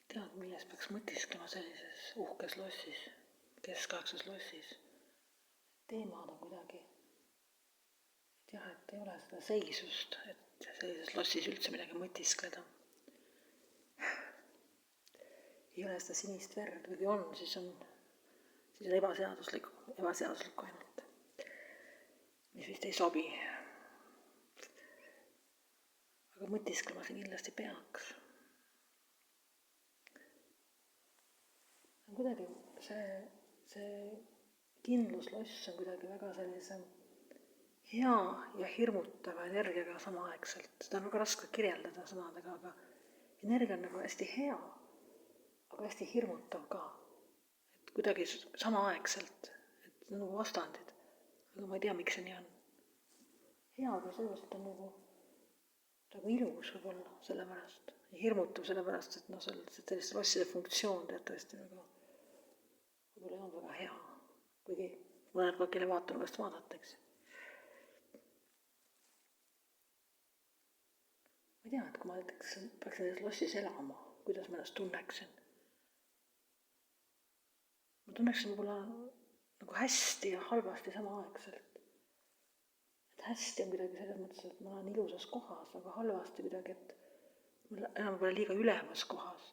Tead, milles peaks mõtisklema sellises uhkes lossis, keskaegses lossis? Teemad on kuidagi, et jah, et ei ole seda seisust, et sellises lossis üldse midagi mõtiskleda. Ei ole seda sinist verd, või kui on, siis on ebaseaduslikku ainult, mis vist ei sobi. Aga mõtisklema see kindlasti peaks. Kuidagi see kindlusloss on kuidagi väga sellise hea ja hirmutava energiaga samaaegselt. Seda on väga raske kirjeldada sõnadega, aga energia on nagu hästi hea, aga hästi hirmutav ka. Et kuidagi samaaegselt, et nagu vastandid. Aga ma ei tea, miks see nii on. Hea, aga sellepärast on nagu ilus võib-olla sellepärast. Ja hirmutav sellepärast, et selliste losside funktsioon teatavasti nagu võib-olla ei olnud väga hea. Kuigi mõned kelle vaatanugast vaadatakse. Ma ei tea, et kui ma näiteks peaks nendes lossis elama, kuidas ma ennast tunneksin. Ma tunneksin võib-olla nagu hästi ja halvasti samaaegselt. Et hästi on kuidagi selles mõttes, et ma olen ilusas kohas, aga halvasti kuidagi, et ma enam pole liiga ülemas kohas.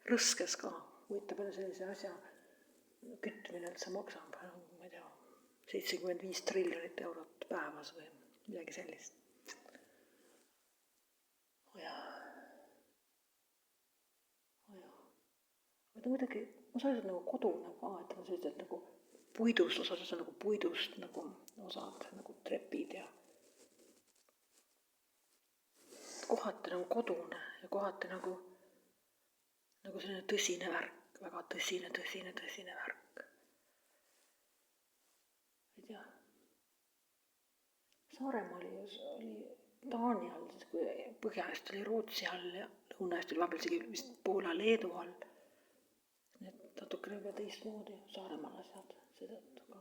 Rõskes ka, võita peale sellise asja kütmine üldse maksab, ma ei tea, 75 triljonit eurot päevas või midagi sellist. Aga kuidagi, ma saan nagu kodune ka, et on sellised nagu puidust, osas on nagu puidust nagu osad nagu trepid ja kohati nagu kodune ja kohati nagu selline tõsine värk, väga tõsine värk. Ei tea. Saaremaa oli Taani all, siis kui põhja-est oli Rootsi all ja lõuna-est oli vahepeal vist Poola-Leedu all. Need natukene juba teistmoodi Saaremaal asjad seetõttu ka.